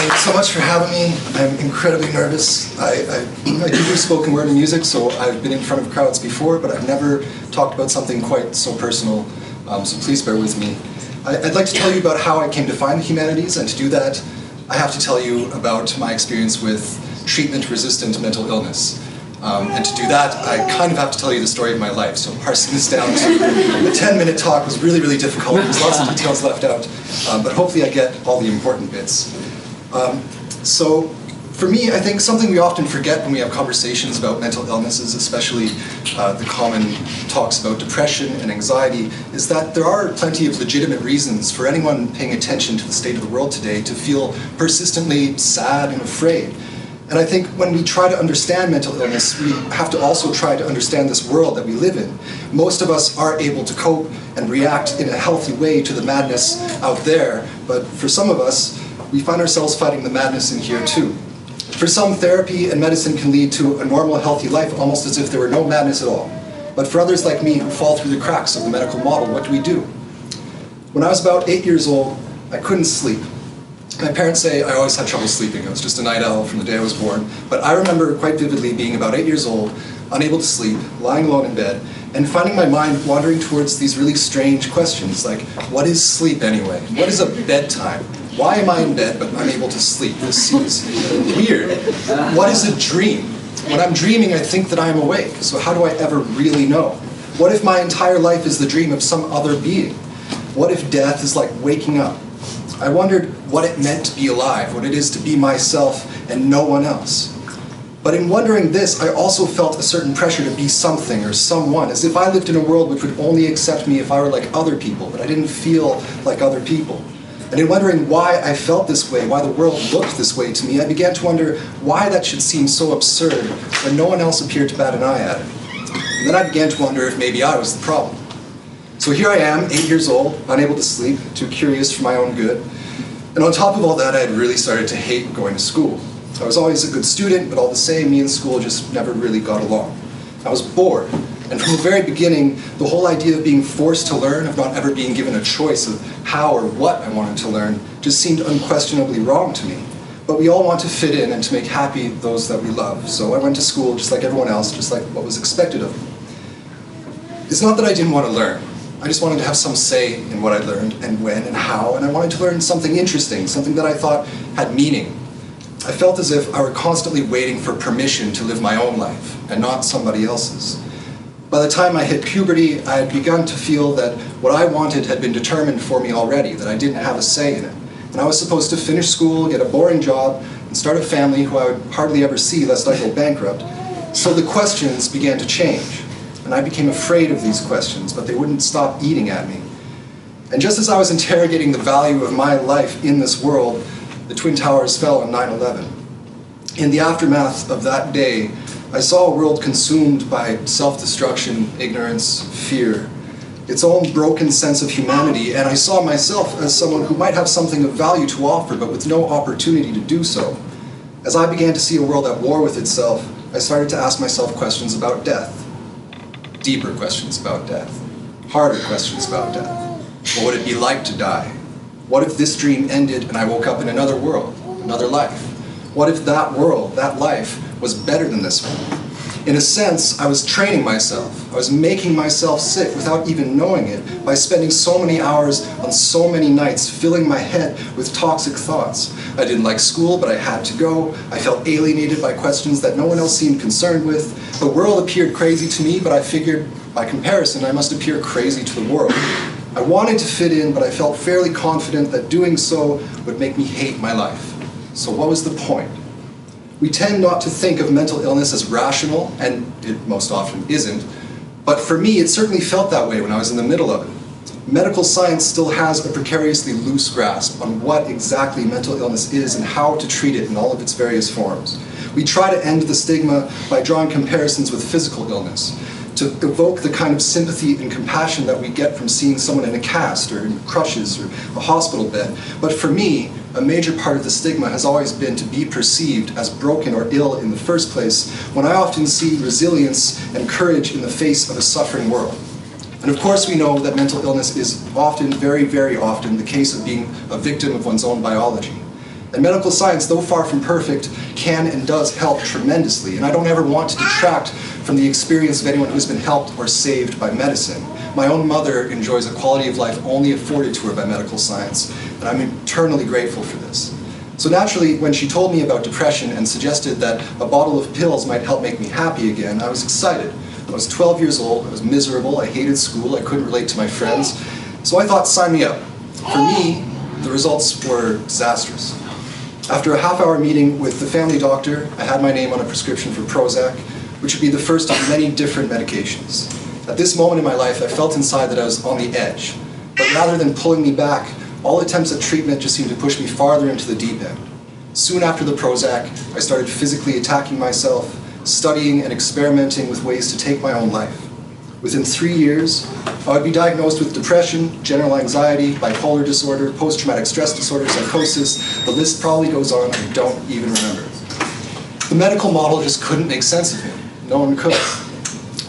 Thanks so much for having me. I'm incredibly nervous. I do spoken word and music, so I've been in front of crowds before, but I've never talked about something quite so personal, so please bear with me. I'd like to tell you about how I came to find the humanities, and to do that, I have to tell you about my experience with treatment-resistant mental illness. And to do that, I kind of have to tell you the story of my life, so parsing this down to a 10-minute talk was really, really difficult. There's lots of details left out, but hopefully I get all the important bits. So for me, I think something we often forget when we have conversations about mental illnesses, especially the common talks about depression and anxiety, is that there are plenty of legitimate reasons for anyone paying attention to the state of the world today to feel persistently sad and afraid. And I think when we try to understand mental illness, we have to also try to understand this world that we live in. Most of us are able to cope and react in a healthy way to the madness out there, but for some of us, we find ourselves fighting the madness in here too. For some, therapy and medicine can lead to a normal, healthy life, almost as if there were no madness at all. But for others like me who fall through the cracks of the medical model, what do? When I was about 8 years old, I couldn't sleep. My parents say I always had trouble sleeping. I was just a night owl from the day I was born. But I remember quite vividly being about 8 years old, unable to sleep, lying alone in bed, and finding my mind wandering towards these really strange questions, like, what is sleep anyway? What is a bedtime? Why am I in bed but unable to sleep? This seems weird. What is a dream? When I'm dreaming, I think that I am awake, so how do I ever really know? What if my entire life is the dream of some other being? What if death is like waking up? I wondered what it meant to be alive, what it is to be myself and no one else. But in wondering this, I also felt a certain pressure to be something or someone, as if I lived in a world which would only accept me if I were like other people, but I didn't feel like other people. And in wondering why I felt this way, why the world looked this way to me, I began to wonder why that should seem so absurd when no one else appeared to bat an eye at it. And then I began to wonder if maybe I was the problem. So here I am, 8 years old, unable to sleep, too curious for my own good. And on top of all that, I had really started to hate going to school. I was always a good student, but all the same, me and school just never really got along. I was bored. And from the very beginning, the whole idea of being forced to learn, of not ever being given a choice of how or what I wanted to learn, just seemed unquestionably wrong to me. But we all want to fit in and to make happy those that we love. So I went to school just like everyone else, just like what was expected of me. It's not that I didn't want to learn. I just wanted to have some say in what I learned and when and how, and I wanted to learn something interesting, something that I thought had meaning. I felt as if I were constantly waiting for permission to live my own life and not somebody else's. By the time I hit puberty, I had begun to feel that what I wanted had been determined for me already, that I didn't have a say in it. And I was supposed to finish school, get a boring job, and start a family who I would hardly ever see lest I go bankrupt. So the questions began to change. And I became afraid of these questions, but they wouldn't stop eating at me. And just as I was interrogating the value of my life in this world, the Twin Towers fell on 9/11. In the aftermath of that day, I saw a world consumed by self-destruction, ignorance, fear, its own broken sense of humanity, and I saw myself as someone who might have something of value to offer, but with no opportunity to do so. As I began to see a world at war with itself, I started to ask myself questions about death. Deeper questions about death, harder questions about death. What would it be like to die? What if this dream ended and I woke up in another world, another life? What if that world, that life, was better than this one? In a sense, I was training myself. I was making myself sick without even knowing it by spending so many hours on so many nights filling my head with toxic thoughts. I didn't like school, but I had to go. I felt alienated by questions that no one else seemed concerned with. The world appeared crazy to me, but I figured, by comparison, I must appear crazy to the world. I wanted to fit in, but I felt fairly confident that doing so would make me hate my life. So what was the point? We tend not to think of mental illness as rational, and it most often isn't, but for me it certainly felt that way when I was in the middle of it. Medical science still has a precariously loose grasp on what exactly mental illness is and how to treat it in all of its various forms. We try to end the stigma by drawing comparisons with physical illness, to evoke the kind of sympathy and compassion that we get from seeing someone in a cast or in crutches or a hospital bed. But for me, a major part of the stigma has always been to be perceived as broken or ill in the first place, when I often see resilience and courage in the face of a suffering world. And of course we know that mental illness is often, very, very often, the case of being a victim of one's own biology. And medical science, though far from perfect, can and does help tremendously. And I don't ever want to detract from the experience of anyone who's been helped or saved by medicine. My own mother enjoys a quality of life only afforded to her by medical science, and I'm eternally grateful for this. So naturally, when she told me about depression and suggested that a bottle of pills might help make me happy again, I was excited. I was 12 years old, I was miserable, I hated school, I couldn't relate to my friends. So I thought, sign me up. For me, the results were disastrous. After a half-hour meeting with the family doctor, I had my name on a prescription for Prozac, which would be the first of many different medications. At this moment in my life, I felt inside that I was on the edge. But rather than pulling me back, all attempts at treatment just seemed to push me farther into the deep end. Soon after the Prozac, I started physically attacking myself, studying and experimenting with ways to take my own life. Within 3 years, I would be diagnosed with depression, general anxiety, bipolar disorder, post-traumatic stress disorder, psychosis. The list probably goes on, I don't even remember. The medical model just couldn't make sense of me. No one could.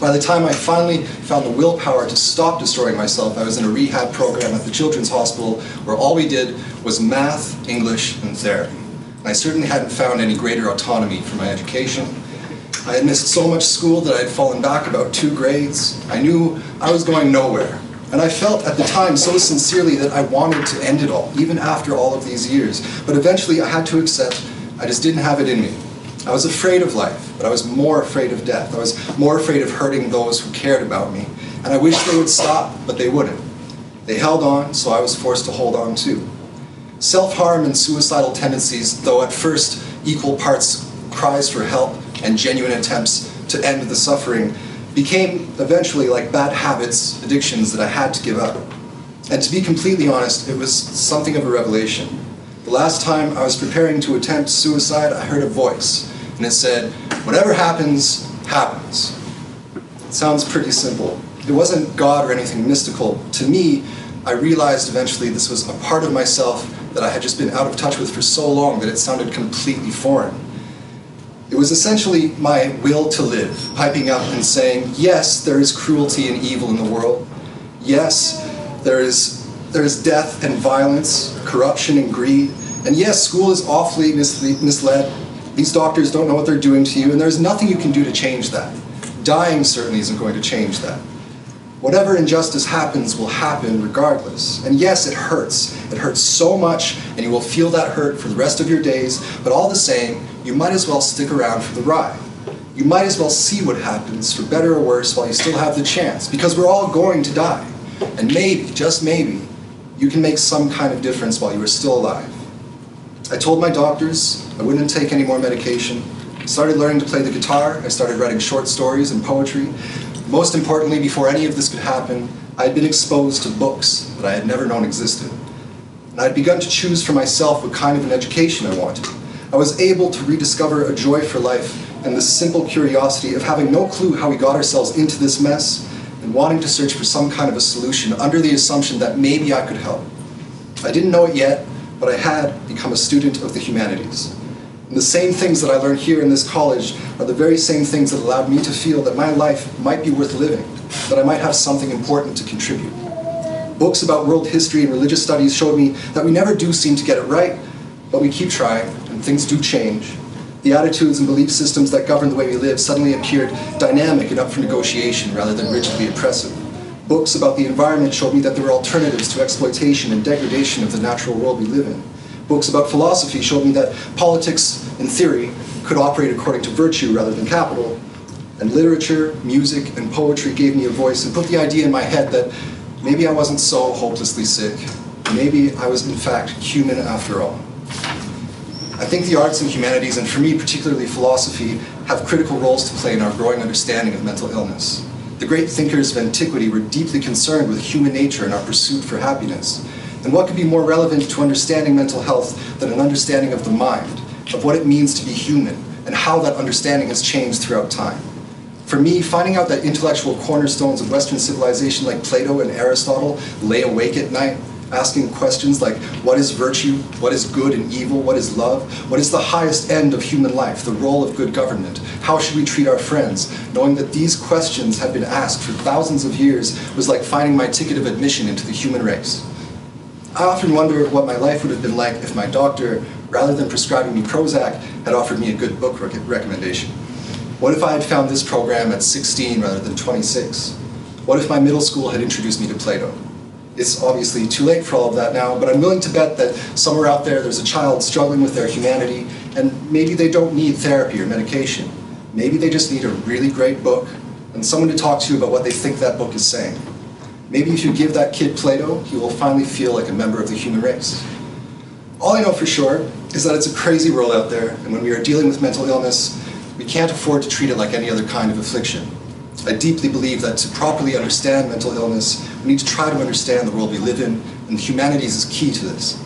By the time I finally found the willpower to stop destroying myself, I was in a rehab program at the Children's Hospital where all we did was math, English, and therapy. And I certainly hadn't found any greater autonomy for my education. I had missed so much school that I had fallen back about 2 grades. I knew I was going nowhere. And I felt at the time so sincerely that I wanted to end it all, even after all of these years. But eventually I had to accept I just didn't have it in me. I was afraid of life, but I was more afraid of death. I was more afraid of hurting those who cared about me. And I wished they would stop, but they wouldn't. They held on, so I was forced to hold on too. Self-harm and suicidal tendencies, though at first equal parts cries for help and genuine attempts to end the suffering, became eventually like bad habits, addictions that I had to give up. And to be completely honest, it was something of a revelation. The last time I was preparing to attempt suicide, I heard a voice, and it said, "Whatever happens, happens." It sounds pretty simple. It wasn't God or anything mystical. To me, I realized eventually this was a part of myself that I had just been out of touch with for so long that it sounded completely foreign. It was essentially my will to live, piping up and saying, yes, there is cruelty and evil in the world. Yes, there is death and violence, corruption and greed. And yes, school is awfully misled. These doctors don't know what they're doing to you, and there's nothing you can do to change that. Dying certainly isn't going to change that. Whatever injustice happens will happen regardless. And yes, it hurts. It hurts so much, and you will feel that hurt for the rest of your days, but all the same, you might as well stick around for the ride. You might as well see what happens, for better or worse, while you still have the chance, because we're all going to die. And maybe, just maybe, you can make some kind of difference while you are still alive. I told my doctors I wouldn't take any more medication. I started learning to play the guitar. I started writing short stories and poetry. Most importantly, before any of this could happen, I had been exposed to books that I had never known existed. And I had begun to choose for myself what kind of an education I wanted. I was able to rediscover a joy for life and the simple curiosity of having no clue how we got ourselves into this mess and wanting to search for some kind of a solution under the assumption that maybe I could help. I didn't know it yet, but I had become a student of the humanities. And the same things that I learned here in this college are the very same things that allowed me to feel that my life might be worth living, that I might have something important to contribute. Books about world history and religious studies showed me that we never do seem to get it right, but we keep trying, and things do change. The attitudes and belief systems that govern the way we live suddenly appeared dynamic and up for negotiation rather than rigidly oppressive. Books about the environment showed me that there were alternatives to exploitation and degradation of the natural world we live in. Books about philosophy showed me that politics, in theory, could operate according to virtue rather than capital. And literature, music, and poetry gave me a voice and put the idea in my head that maybe I wasn't so hopelessly sick. Maybe I was in fact human after all. I think the arts and humanities, and for me particularly philosophy, have critical roles to play in our growing understanding of mental illness. The great thinkers of antiquity were deeply concerned with human nature and our pursuit for happiness. And what could be more relevant to understanding mental health than an understanding of the mind, of what it means to be human, and how that understanding has changed throughout time? For me, finding out that intellectual cornerstones of Western civilization like Plato and Aristotle lay awake at night, asking questions like, what is virtue? What is good and evil? What is love? What is the highest end of human life? The role of good government? How should we treat our friends? Knowing that these questions had been asked for thousands of years was like finding my ticket of admission into the human race. I often wonder what my life would have been like if my doctor, rather than prescribing me Prozac, had offered me a good book recommendation? What if I had found this program at 16 rather than 26? What if my middle school had introduced me to Plato? It's obviously too late for all of that now, but I'm willing to bet that somewhere out there there's a child struggling with their humanity, and maybe they don't need therapy or medication. Maybe they just need a really great book and someone to talk to about what they think that book is saying. Maybe if you give that kid Plato, he will finally feel like a member of the human race. All I know for sure is that it's a crazy world out there, and when we are dealing with mental illness, we can't afford to treat it like any other kind of affliction. I deeply believe that to properly understand mental illness, we need to try to understand the world we live in, and humanities is key to this.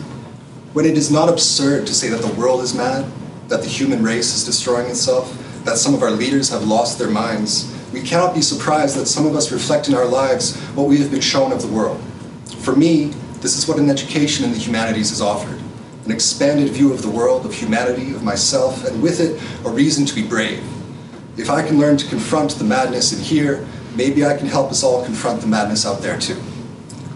When it is not absurd to say that the world is mad, that the human race is destroying itself, that some of our leaders have lost their minds, we cannot be surprised that some of us reflect in our lives what we have been shown of the world. For me, this is what an education in the humanities has offered. An expanded view of the world, of humanity, of myself, and with it, a reason to be brave. If I can learn to confront the madness in here, maybe I can help us all confront the madness out there too.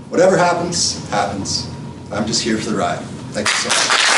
Whatever happens, happens. I'm just here for the ride. Thank you so much.